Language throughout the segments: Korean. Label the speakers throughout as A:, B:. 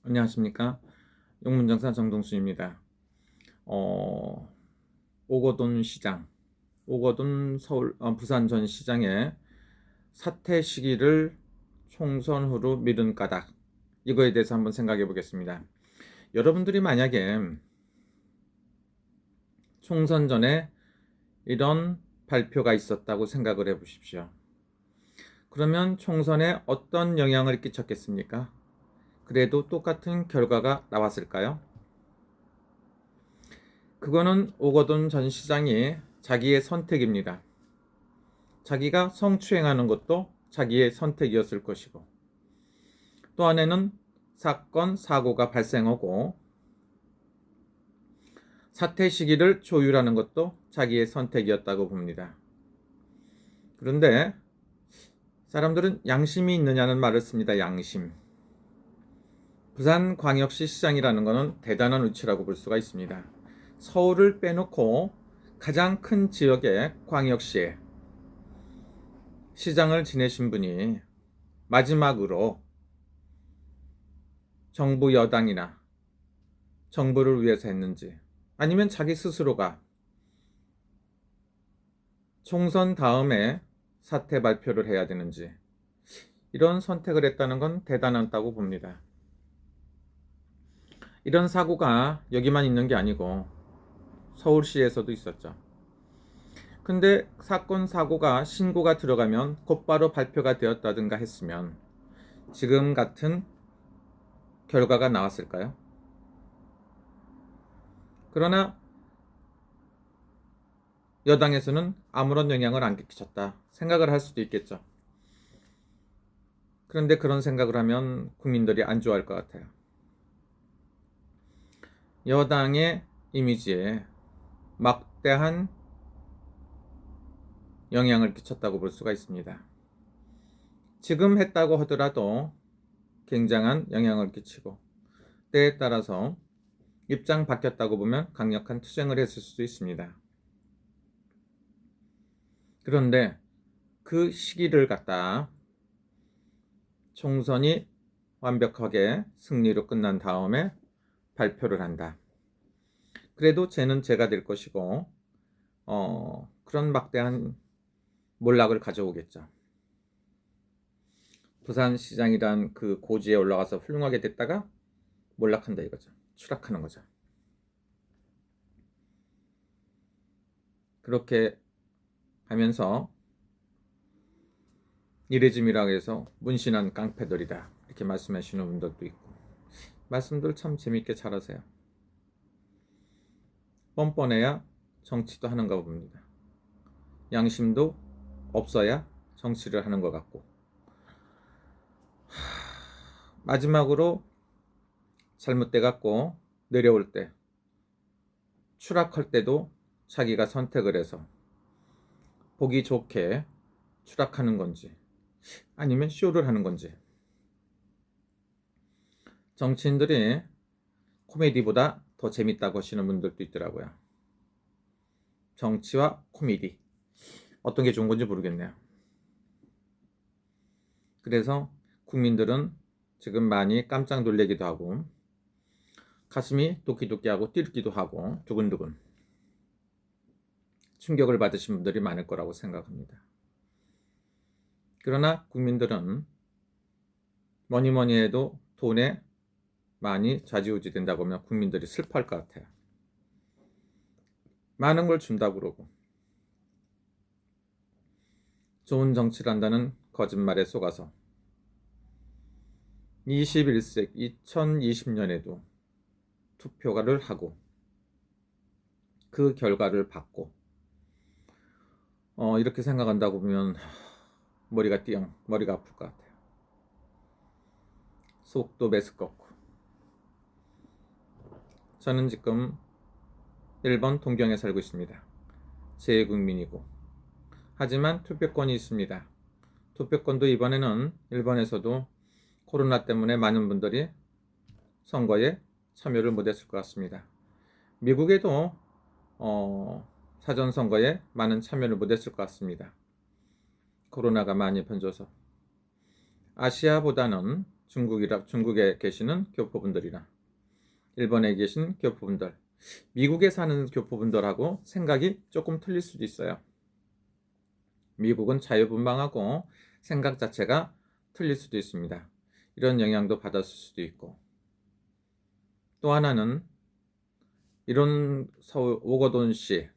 A: 안녕하십니까. 용문장사 정동수입니다. 오거돈 시장, 오거돈 부산 전 시장의 사퇴 시기를 총선 후로 미룬 까닭, 이거에 대해서 한번 생각해 보겠습니다. 여러분들이 만약에 총선 전에 이런 발표가 있었다고 생각을 해 보십시오. 그러면 총선에 어떤 영향을 끼쳤겠습니까? 그래도 똑같은 결과가 나왔을까요? 그거는 오거돈 전 시장이 자기의 선택입니다. 자기가 성추행하는 것도 자기의 선택이었을 것이고, 또 안에는 사건, 사고가 발생하고 사퇴 시기를 조율하는 것도 자기의 선택이었다고 봅니다. 그런데 사람들은 양심이 있느냐는 말을 씁니다. 양심. 부산광역시 시장이라는 것은 대단한 위치라고 볼 수가 있습니다. 서울을 빼놓고 가장 큰 지역의 광역시에 시장을 지내신 분이 마지막으로 정부 여당이나 정부를 위해서 했는지, 아니면 자기 스스로가 총선 다음에 사퇴 발표를 해야 되는지, 이런 선택을 했다는 건 대단하다고 봅니다. 이런 사고가 여기만 있는 게 아니고 서울시에서도 있었죠. 근데 사건 사고가 신고가 들어가면 곧바로 발표가 되었다든가 했으면 지금 같은 결과가 나왔을까요? 그러나 여당에서는 아무런 영향을 안 끼쳤다 생각을 할 수도 있겠죠. 그런데 그런 생각을 하면 국민들이 안 좋아할 것 같아요. 여당의 이미지에 막대한 영향을 끼쳤다고 볼 수가 있습니다. 지금 했다고 하더라도 굉장한 영향을 끼치고, 때에 따라서 입장 바뀌었다고 보면 강력한 투쟁을 했을 수도 있습니다. 그런데 그 시기를 갖다 총선이 완벽하게 승리로 끝난 다음에 발표를 한다. 그래도 쟤는 쟤가 될 것이고, 그런 막대한 몰락을 가져오겠죠. 부산시장이란 그 고지에 올라가서 훌륭하게 됐다가 몰락한다 이거죠. 추락하는 거죠. 그렇게 하면서 이레짐이라고 해서 문신한 깡패들이다 이렇게 말씀하시는 분들도 있고, 말씀들 참 재밌게 잘하세요. 뻔뻔해야 정치도 하는가 봅니다. 양심도 없어야 정치를 하는 것 같고, 마지막으로 잘못돼 갖고 내려올 때, 추락할 때도 자기가 선택을 해서 보기 좋게 추락하는 건지 아니면 쇼를 하는 건지. 정치인들이 코미디보다 더 재밌다고 하시는 분들도 있더라고요. 정치와 코미디 어떤 게 좋은 건지 모르겠네요. 그래서 국민들은 지금 많이 깜짝 놀래기도 하고 가슴이 도끼도끼하고 뛰기도 하고 두근두근 충격을 받으신 분들이 많을 거라고 생각합니다. 그러나 국민들은 뭐니 뭐니 해도 돈에 많이 좌지우지 된다고 하면 국민들이 슬퍼할 것 같아요. 많은 걸 준다고 그러고 좋은 정치를 한다는 거짓말에 속아서 21세기 2020년에도 투표를 하고 그 결과를 받고 이렇게 생각한다고 보면 머리가 아플 것 같아요. 속도 메스껍고. 저는 지금 일본 동경에 살고 있습니다. 재외국민이고, 하지만 투표권이 있습니다. 투표권도 이번에는 일본에서도 코로나 때문에 많은 분들이 선거에 참여를 못했을 것 같습니다. 미국에도 사전선거에 많은 참여를 못했을 것 같습니다. 코로나가 많이 번져서. 아시아보다는 중국에 계시는 교포분들이나 일본에 계신 교포분들, 미국에 사는 교포분들하고 생각이 조금 틀릴 수도 있어요. 미국은 자유분방하고 생각 자체가 틀릴 수도 있습니다. 이런 영향도 받았을 수도 있고, 또 하나는 이런 서울 오거돈 씨,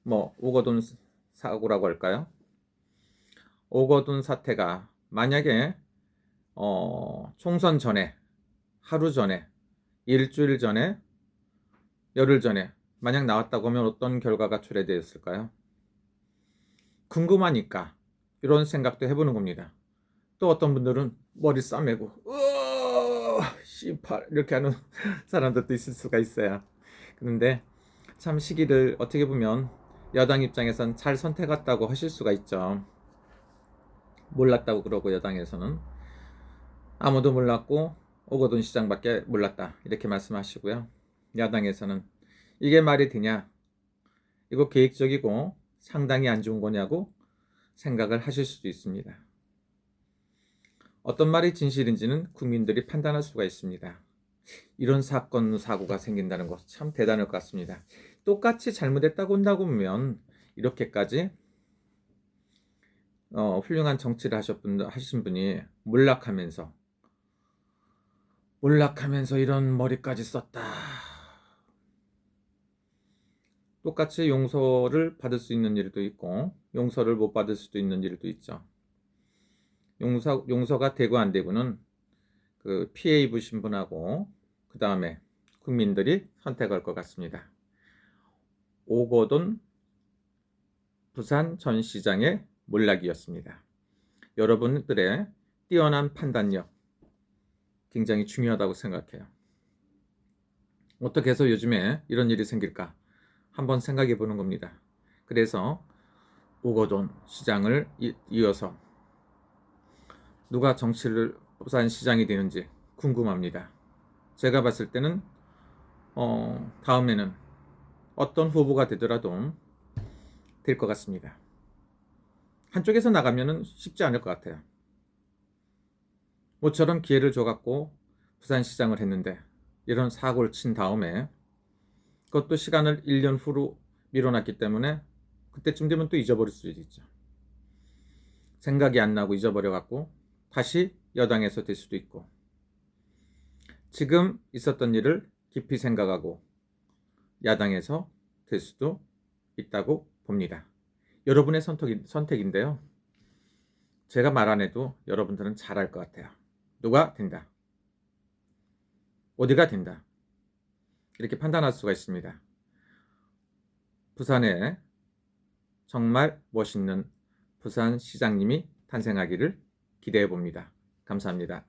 A: 오거돈 사고라고 할까요? 오거돈 사태가 만약에 총선 전에, 하루 전에, 일주일 전에, 열흘 전에 만약 나왔다고 하면 어떤 결과가 초래되었을까요? 궁금하니까 이런 생각도 해보는 겁니다. 또 어떤 분들은 머리 싸매고 씨발 이렇게 하는 사람들도 있을 수가 있어요. 그런데 참 시기를 어떻게 보면 여당 입장에선 잘 선택했다고 하실 수가 있죠. 몰랐다고 그러고 여당에서는 아무도 몰랐고 오거돈 시장밖에 몰랐다 이렇게 말씀하시고요. 야당에서는 이게 말이 되냐, 이거 계획적이고 상당히 안 좋은 거냐고 생각을 하실 수도 있습니다. 어떤 말이 진실인지는 국민들이 판단할 수가 있습니다. 이런 사건 사고가 생긴다는 것 참 대단할 것 같습니다. 똑같이 잘못했다고 한다고 보면 이렇게까지 훌륭한 정치를 하신 분이 몰락하면서 이런 머리까지 썼다. 똑같이 용서를 받을 수 있는 일도 있고 용서를 못 받을 수도 있는 일도 있죠. 용서가 되고 안 되고는 그 피해 입으신 분하고 그 다음에 국민들이 선택할 것 같습니다. 오거돈 부산 전 시장의 몰락이었습니다. 여러분들의 뛰어난 판단력 굉장히 중요하다고 생각해요. 어떻게 해서 요즘에 이런 일이 생길까 한번 생각해 보는 겁니다. 그래서 오거돈 시장을 이어서 누가 정치를 부산 시장이 되는지 궁금합니다. 제가 봤을 때는 다음에는 어떤 후보가 되더라도 될 것 같습니다. 한쪽에서 나가면은 쉽지 않을 것 같아요. 모처럼 기회를 줘갖고 부산시장을 했는데 이런 사고를 친 다음에 그것도 시간을 1년 후로 밀어놨기 때문에 그때쯤 되면 또 잊어버릴 수도 있죠. 생각이 안 나고 잊어버려갖고 다시 여당에서 될 수도 있고, 지금 있었던 일을 깊이 생각하고 야당에서 될 수도 있다고 봅니다. 여러분의 선택인데요. 제가 말 안 해도 여러분들은 잘 알 것 같아요. 누가 된다, 어디가 된다, 이렇게 판단할 수가 있습니다. 부산에 정말 멋있는 부산 시장님이 탄생하기를 기대해 봅니다. 감사합니다.